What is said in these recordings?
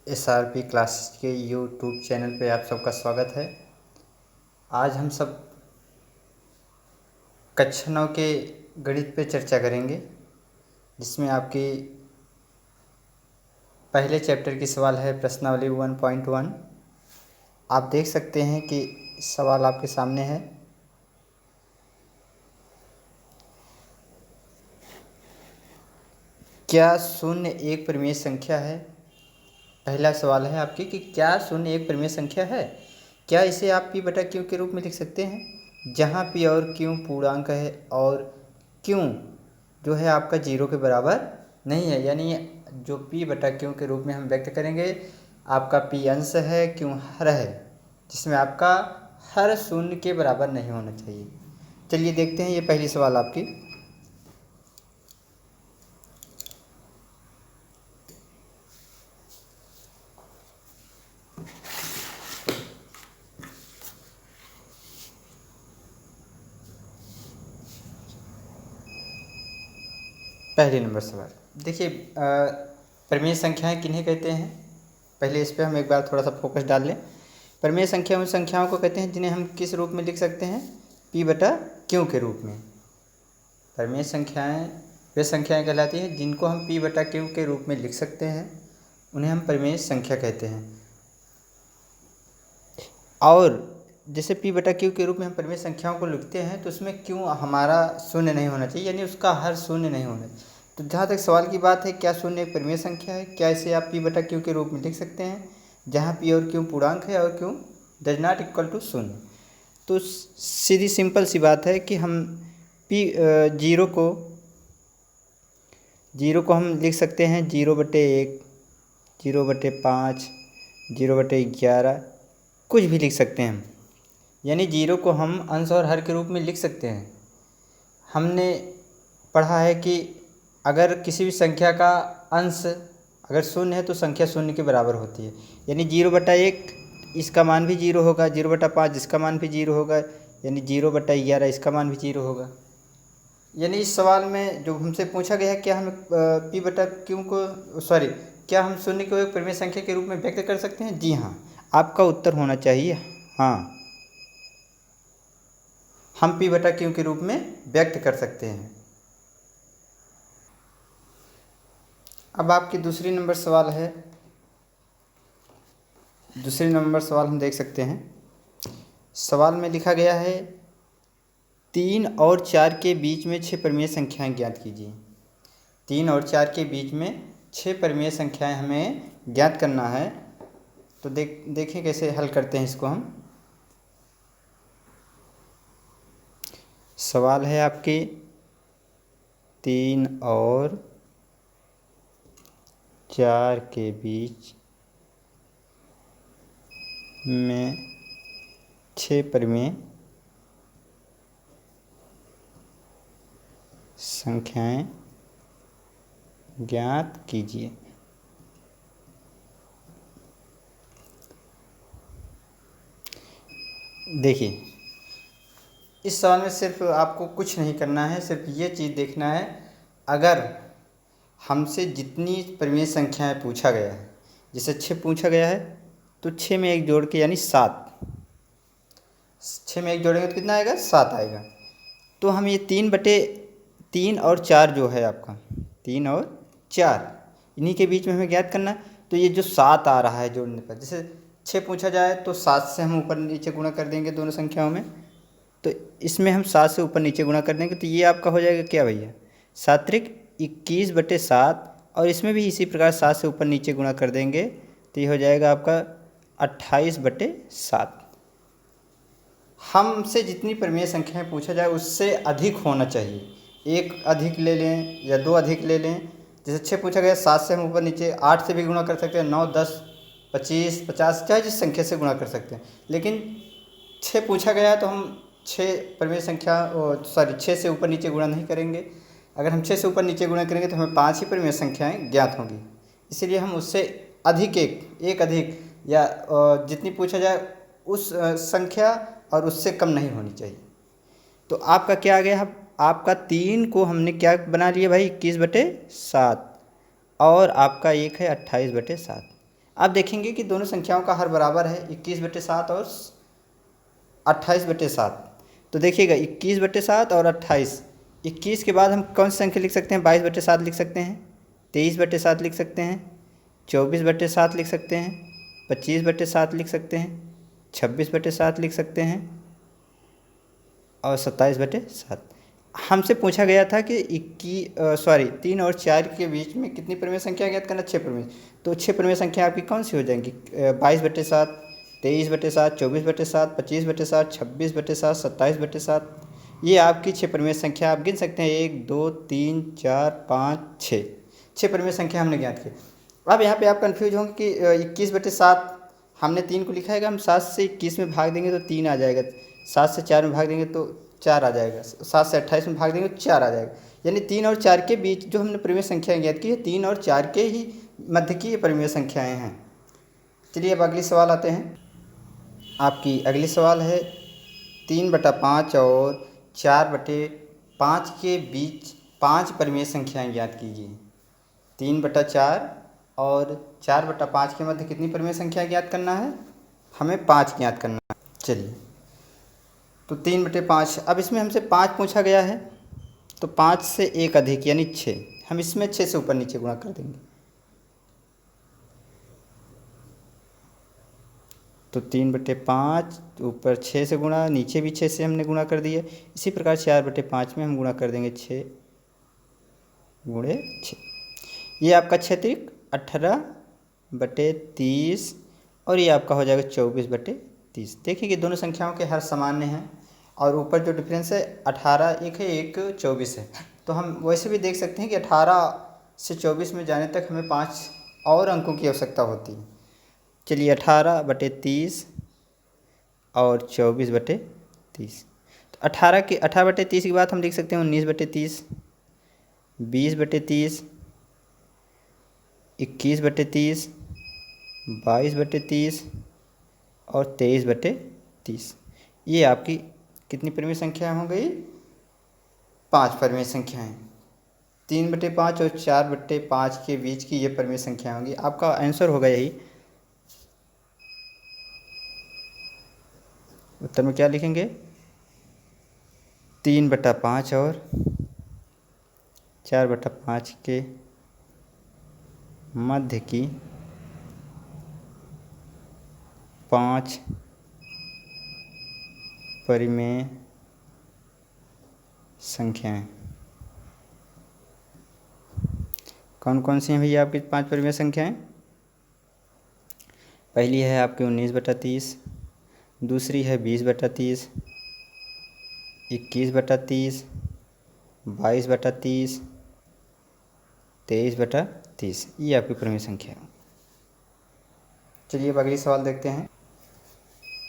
SRP classes के YouTube channel पे आप सबका स्वागत है। आज हम सब कक्षा 9 के गणित पे चर्चा करेंगे, जिसमें आपकी पहले चैप्टर की सवाल है प्रश्नावली 1.1। आप देख सकते हैं कि सवाल आपके सामने है। क्या शून्य एक परिमेय संख्या है? पहला सवाल है आपकी कि क्या शून्य एक परिमेय संख्या है? क्या इसे आप p बटा q के रूप में लिख सकते हैं, जहाँ p और q पूर्णांक है और q जो है आपका 0 के बराबर नहीं है। यानी जो p बटा q के रूप में हम व्यक्त करेंगे, आपका p अंश है, q हर है, जिसमें आपका हर शून्य के बराबर नहीं होना चाहिए। चलिए देखते हैं ये पहली सवाल आपकी। पहले नंबर सवाल देखिए, परिमेय संख्याएं किन्हें कहते हैं, पहले इस पर हम एक बार थोड़ा सा फोकस डाल लें। परिमेय संख्या उन संख्याओं को कहते हैं जिन्हें हम किस रूप में लिख सकते हैं, p बटा q के रूप में। परिमेय संख्याएं वे संख्याएं कहलाती हैं जिनको हम p बटा q के रूप में लिख सकते हैं, उन्हें हम परिमेय संख्या कहते हैं। और जैसे p बटा q के रूप में हम परिमेय संख्याओं को लिखते हैं तो उसमें q हमारा शून्य नहीं होना चाहिए, यानी उसका हर शून्य नहीं होना चाहिए। तो जहाँ तक सवाल की बात है, क्या शून्य एक परिमेय संख्या है? क्या इसे आप p बटा q के रूप में लिख सकते हैं, जहाँ p और q पूर्णांक है और q does not equal to शून्य? तो सीधी सिंपल सी बात है कि हम जीरो को हम लिख सकते हैं 0/1, 0/5, 0/11, कुछ भी लिख सकते हैं हम। यानी 0 को हम अंश और हर के रूप में लिख सकते हैं। हमने पढ़ा है कि अगर किसी भी संख्या का अंश अगर शून्य है तो संख्या शून्य के बराबर होती है। यानी 0/1 इसका मान भी 0 होगा, 0/5 इसका मान भी 0 होगा, यानी 0/11 इसका मान भी 0 होगा। यानी इस सवाल में जो हमसे पूछा गया है, क्या हम p बटा q को क्या हम शून्य को एक परिमेय संख्या के रूप में व्यक्त कर सकते हैं? जी हाँ, आपका उत्तर होना चाहिए हाँ, हम p बटा q के रूप में व्यक्त कर सकते हैं। अब आपकी दूसरी नंबर सवाल हम देख सकते हैं। सवाल में लिखा गया है 3 और 4 के बीच में 6 परिमेय संख्याएं ज्ञात कीजिए। 3 और 4 के बीच में 6 परिमेय संख्याएं हमें ज्ञात करना है। तो देखें कैसे हल करते हैं इसको हम। सवाल है आपके 3 और 4 के बीच में 6 परिमेय संख्याएं ज्ञात कीजिए। देखिए, इस सवाल में सिर्फ आपको कुछ नहीं करना है, सिर्फ ये चीज़ देखना है, अगर हमसे जितनी परिमेय संख्याएं पूछा गया है, जैसे 6 पूछा गया है तो 6 में 1 जोड़ के यानी 7, 6 में 1 जोड़ेंगे तो कितना आएगा? 7 आएगा। तो हम ये 3 और 4 जो है आपका 3 और 4 इन्हीं के बीच में हमें ज्ञात करना। तो ये जो 7 आ रहा है जोड़ने पर, जैसे 6 पूछा जाए तो 7 से हम ऊपर नीचे गुणा कर देंगे दोनों संख्याओं में, तो इसमें हम 7 से ऊपर नीचे गुणा कर देंगे, तो ये आपका हो जाएगा क्या भैया? 7×21/7, और इसमें भी इसी प्रकार 7 से ऊपर नीचे गुणा कर देंगे तो ये हो जाएगा आपका 28/7। हमसे जितनी परिमेय संख्याएं पूछा जाए उससे अधिक होना चाहिए। एक अधिक ले लें या 2 अधिक ले लें। जैसे 6 पूछा गया, 7 से हम ऊपर नीचे 8 से भी गुणा कर सकते हैं, 9, 10, 25, 50, चाहे जिस संख्या से गुणा कर सकते हैं। लेकिन 6 पूछा गया तो हम 6 परिमेय संख्या 6 से ऊपर नीचे गुणा नहीं करेंगे। अगर हम 6 से ऊपर नीचे गुणा करेंगे तो हमें 5 ही परिमेय संख्याएं ज्ञात होंगी। इसीलिए हम उससे अधिक एक अधिक या जितनी पूछा जाए उस संख्या और उससे कम नहीं होनी चाहिए। तो आपका क्या आ गया? आपका 3 को हमने क्या बना लिया भाई? 21/7, और आपका 1 है 28/7। आप देखेंगे कि दोनों संख्याओं का हर बराबर है 21/7 और 28/7। तो देखिएगा 21/7 और 28, 21 के बाद हम कौन सी संख्या लिख सकते हैं? 22/7 लिख सकते हैं, 23/7 लिख सकते हैं, 24/7 लिख सकते हैं, 25/7 लिख सकते हैं, 26/7 लिख सकते हैं और 27/7। हमसे पूछा गया था कि 3 और 4 के बीच में कितनी परिमेय संख्या ज्ञात करना? 6 परिमेय। तो 6 परिमेय संख्या आपकी कौन सी हो जाएंगी? 22/7, 23/7, 24/7, 25/7, 26/7, 27/7। ये आपकी 6 परिमेय संख्या आप गिन सकते हैं। 1 2 3 4 5 6, 6 परिमेय संख्या हमने ज्ञात की। अब यहाँ पे आप कन्फ्यूज होंगे कि 21/7 हमने 3 को लिखा है, हम 7 से 21 में भाग देंगे तो 3 आ जाएगा, 7 से 4 में भाग देंगे तो 4 आ जाएगा, 7 से 28 में भाग देंगे तो 4 आ जाएगा। यानी 3 और 4 के बीच जो हमने परिमेय संख्या ज्ञात की है, 3 और 4 के ही मध्य की ये परिमेय संख्याएँ हैं। चलिए अब अगली सवाल आते हैं। आपकी अगली सवाल है 3/5 और 4/5 के बीच 5 परिमेय संख्याएँ ज्ञात कीजिए। 3/4 और 4/5 के मध्य कितनी परिमेय संख्या ज्ञात करना है? हमें 5 ज्ञात करना है। चलिए, तो 3/5, अब इसमें हमसे 5 पूछा गया है, तो 5 से 1 अधिक यानी 6, हम इसमें 6 से ऊपर नीचे गुणा कर देंगे। तो 3/5 ऊपर 6 से गुणा, नीचे भी 6 से हमने गुणा कर दिया। इसी प्रकार 4/5 में हम गुणा कर देंगे 6 गुणे 6। ये आपका 6 × 18/30 और ये आपका हो जाएगा 24/30। देखिए कि दोनों संख्याओं के हर सामान्य हैं और ऊपर जो डिफरेंस है 18 एक है, एक 24 है। तो हम वैसे भी देख सकते हैं कि 18 से 24 में जाने तक हमें 5 और अंकों की आवश्यकता होती है। चलिए 18/30 और 24/30। तो 18/30 के बाद हम लिख सकते हैं 19/30, 20/30, 21/30, 22/30 और 23/30। ये आपकी कितनी परिमेय संख्या हो गई? 5 परिमेय संख्याएँ। 3/5 और 4/5 के बीच की ये परिमेय संख्या होंगी। आपका आंसर होगा यही। उत्तर में क्या लिखेंगे? 3/5 और 4/5 के मध्य की 5 परिमेय संख्याएँ। कौन कौन सी हैं भैया आपकी 5 परिमेय संख्याएँ? पहली है आपकी 19/30, दूसरी है 20/30, 21/30, 22/30, 23/30। ये आपकी परिमेय संख्या है। चलिए अब अगली सवाल देखते हैं।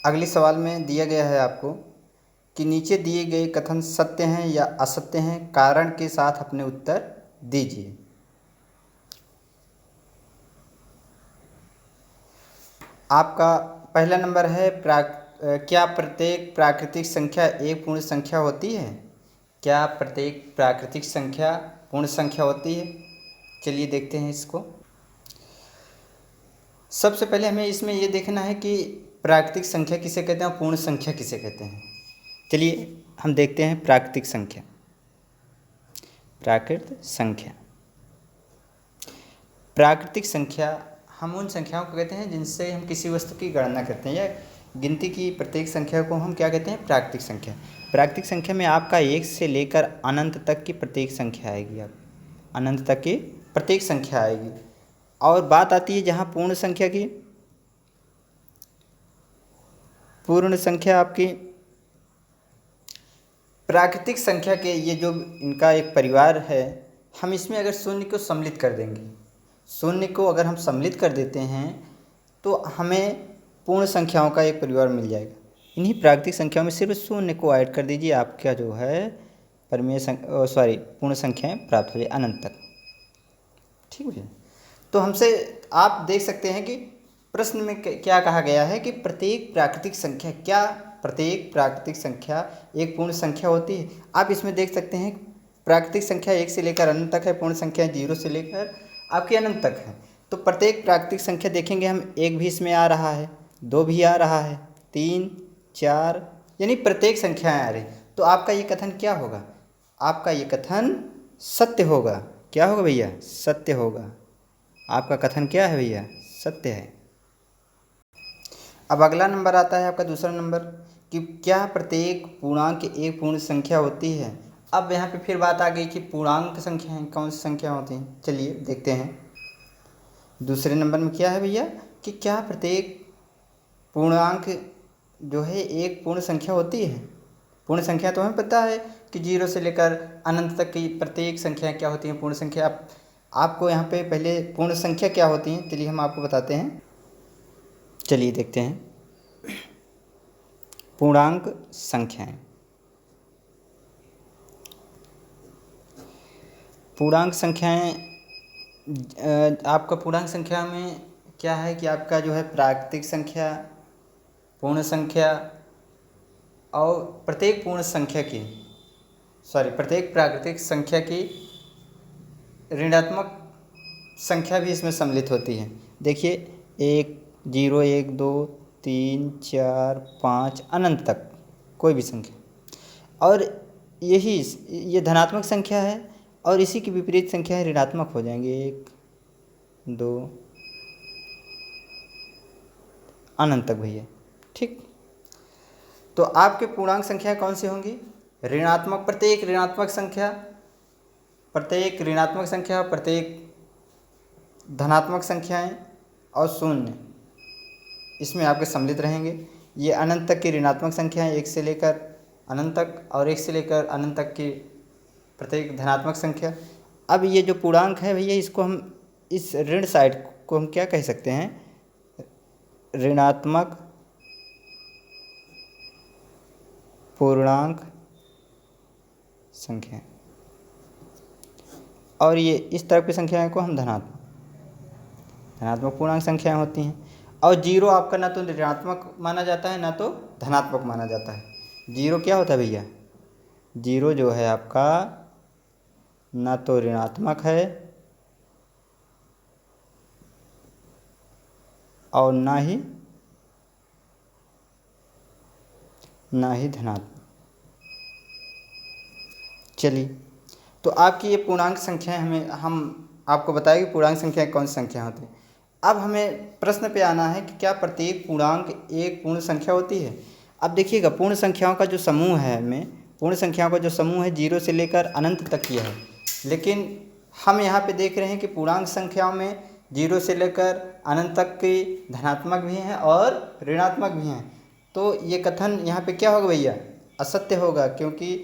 अगली सवाल में दिया गया है आपको कि नीचे दिए गए कथन सत्य हैं या असत्य हैं, कारण के साथ अपने उत्तर दीजिए। आपका पहला नंबर है क्या प्रत्येक प्राकृतिक संख्या एक पूर्ण संख्या होती है? क्या प्रत्येक प्राकृतिक संख्या पूर्ण संख्या होती है? चलिए देखते हैं इसको। सबसे पहले हमें इसमें ये देखना है कि प्राकृतिक संख्या किसे कहते हैं और पूर्ण संख्या किसे कहते हैं। चलिए हम देखते हैं प्राकृतिक संख्या। प्राकृतिक संख्या हम उन संख्याओं को कहते हैं जिनसे हम किसी वस्तु की गणना करते हैं, या गिनती की प्रत्येक संख्या को हम क्या कहते हैं? प्राकृतिक संख्या। प्राकृतिक संख्या में आपका 1 से लेकर अनंत तक की प्रत्येक संख्या आएगी। आप अनंत तक की प्रत्येक संख्या आएगी। और बात आती है जहाँ पूर्ण संख्या की। पूर्ण संख्या आपकी प्राकृतिक संख्या के ये जो इनका एक परिवार है, हम इसमें अगर शून्य को सम्मिलित कर देंगे, शून्य को अगर हम सम्मिलित कर देते हैं तो हमें पूर्ण संख्याओं का एक परिवार मिल जाएगा। इन्हीं प्राकृतिक संख्याओं में सिर्फ शून्य को ऐड कर दीजिए, आपका जो है पूर्ण संख्याएँ प्राप्त हो जाए अनंत तक। ठीक है। तो हमसे आप देख सकते हैं कि प्रश्न में क्या कहा गया है कि प्रत्येक प्राकृतिक संख्या एक पूर्ण संख्या होती है। आप इसमें देख सकते हैं प्राकृतिक संख्या 1 से लेकर अनंत तक है, पूर्ण संख्या 0 से लेकर आपके अनंत तक है। तो प्रत्येक प्राकृतिक संख्या देखेंगे हम, 1 भी इसमें आ रहा है, 2 भी आ रहा है, 3, 4, यानी प्रत्येक संख्याएं आ रही। तो आपका ये कथन क्या होगा? आपका ये कथन सत्य होगा। क्या होगा भैया? सत्य होगा। आपका कथन क्या है भैया? सत्य है। अब अगला नंबर आता है आपका दूसरा नंबर, कि क्या प्रत्येक पूर्णांक एक पूर्ण संख्या होती है? अब यहाँ पे फिर बात आ गई कि पूर्णांक संख्याएं कौन सी संख्या होती हैं। चलिए देखते हैं। दूसरे नंबर में क्या है भैया, कि क्या प्रत्येक पूर्णांक जो है एक पूर्ण संख्या होती है? पूर्ण संख्या तो हमें पता है कि 0 से लेकर अनंत तक की प्रत्येक संख्या क्या होती हैं? पूर्ण संख्या। आपको यहाँ पे पहले पूर्ण संख्या क्या होती हैं, चलिए हम आपको बताते हैं। चलिए देखते हैं पूर्णांक संख्याएं। पूर्णांक संख्याएं, आपका पूर्णांक संख्या में क्या है कि आपका जो है प्राकृतिक संख्या, पूर्ण संख्या और प्रत्येक प्रत्येक प्राकृतिक संख्या की ऋणात्मक संख्या भी इसमें सम्मिलित होती है। देखिए 1, 0, 1, 2, 3, 4, 5 अनंत तक कोई भी संख्या। और ये धनात्मक संख्या है और इसी की विपरीत संख्या है ऋणात्मक हो जाएंगे। 1, 2 अनंत तक भैया। ठीक, तो आपके पूर्णांक संख्या कौन सी होंगी? ऋणात्मक, प्रत्येक ऋणात्मक संख्या, प्रत्येक धनात्मक संख्याएं और शून्य इसमें आपके सम्मिलित रहेंगे। ये अनंत तक की ऋणात्मक संख्याएं, 1 से लेकर अनंत तक, और 1 से लेकर अनंत तक की प्रत्येक धनात्मक संख्या। अब ये जो पूर्णांक है भैया, इसको हम इस ऋण साइड को हम क्या कह सकते हैं? ऋणात्मक पूर्णांक संख्या, और ये इस तरह की संख्याएं को हम धनात्मक पूर्णांक संख्याएं होती हैं। और 0 आपका ना तो ऋणात्मक माना जाता है ना तो धनात्मक माना जाता है। 0 क्या होता है भैया? 0 जो है आपका ना तो ऋणात्मक है और ना ही धनात्मक। चलिए, तो आपकी ये पूर्णांक संख्याएं हम आपको बताएं कि पूर्णांक संख्या कौन सी संख्या होती है। अब हमें प्रश्न पे आना है कि क्या प्रत्येक पूर्णांक एक पूर्ण संख्या होती है? अब देखिएगा, पूर्ण संख्याओं का जो समूह है, पूर्ण संख्याओं का जो समूह है 0 से लेकर अनंत तक किया है। लेकिन हम यहाँ पे देख रहे हैं कि पूर्णांक संख्याओं में 0 से लेकर अनंत तक की धनात्मक भी हैं और ऋणात्मक भी हैं। तो ये कथन यहाँ पे क्या होगा भैया? असत्य होगा, क्योंकि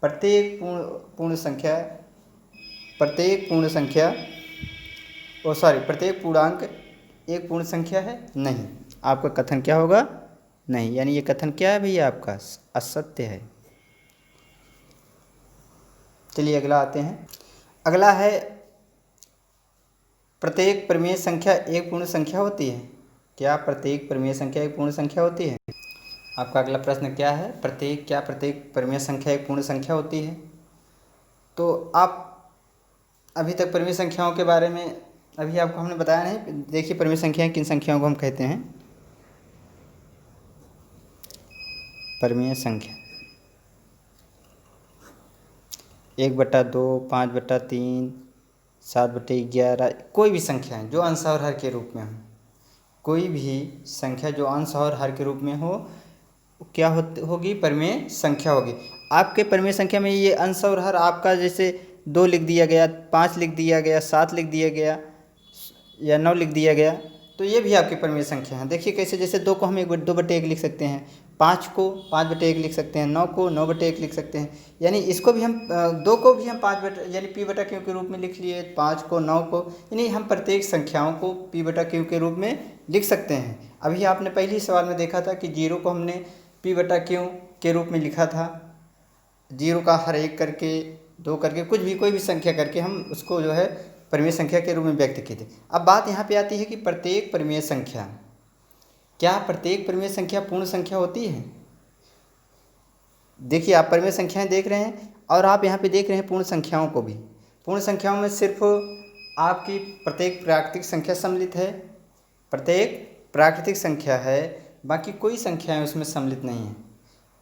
प्रत्येक पूर्णांक एक पूर्ण संख्या है नहीं। आपका कथन क्या होगा? नहीं, यानी ये कथन क्या है भैया? आपका असत्य है। चलिए अगला आते हैं। अगला है, प्रत्येक परिमेय संख्या एक पूर्ण संख्या होती है? क्या प्रत्येक परिमेय संख्या एक पूर्ण संख्या होती है? आपका अगला प्रश्न क्या है? क्या प्रत्येक परिमेय संख्या एक पूर्ण संख्या होती है? तो आप अभी तक परिमेय संख्याओं के बारे में अभी आपको हमने बताया नहीं। देखिए परिमेय संख्याएं किन संख्याओं को हम कहते हैं। परिमेय संख्या 1/2, 5/3, 7/11, कोई भी संख्या जो अंश और हर के रूप में हो, कोई भी संख्या जो अंश और हर के रूप में हो, क्या होगी? परिमेय संख्या होगी। आपके परिमेय संख्या में ये अंश और हर आपका जैसे 2 लिख दिया गया, 5 लिख दिया गया, 7 लिख दिया गया या 9 लिख दिया गया, तो ये भी आपकी परिमेय संख्या है। देखिए कैसे, जैसे 2 को हम 2/1 लिख सकते हैं, 5 को 5/1 लिख सकते हैं, 9 को 9/1 लिख सकते हैं। यानी इसको भी हम 2 को भी हम 5 यानी p/q के रूप में लिख लिए, 5 को 9 को, यानी हम प्रत्येक संख्याओं को p/q के रूप में लिख सकते हैं। अभी आपने पहले सवाल में देखा था कि 0 को हमने p/q के रूप में लिखा था। 0 का हर एक करके, 2 करके, कुछ भी कोई भी संख्या करके हम उसको जो है परिमेय संख्या के रूप में व्यक्त किए थे। अब बात यहाँ पे आती है कि प्रत्येक परिमेय संख्या, क्या प्रत्येक परिमेय संख्या पूर्ण संख्या होती है? देखिए आप परिमेय संख्याएं देख रहे हैं और आप यहाँ पे देख रहे हैं पूर्ण संख्याओं को भी। पूर्ण संख्याओं में सिर्फ आपकी प्रत्येक प्राकृतिक संख्या सम्मिलित है, प्रत्येक प्राकृतिक संख्या है, बाकी कोई संख्याएं उसमें सम्मिलित नहीं है।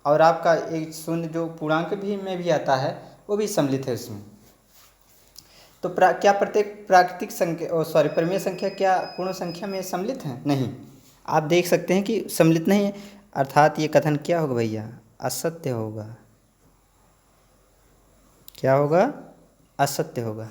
और आपका एक शून्य जो पूर्णांक भी में भी आता है वो भी सम्मिलित है उसमें। तो क्या प्रत्येक प्राकृतिक संख्या परिमेय संख्या क्या पूर्ण संख्या में सम्मिलित है? नहीं। आप देख सकते हैं कि सम्मिलित नहीं है, अर्थात ये कथन क्या होगा भैया? असत्य होगा। क्या होगा? असत्य होगा।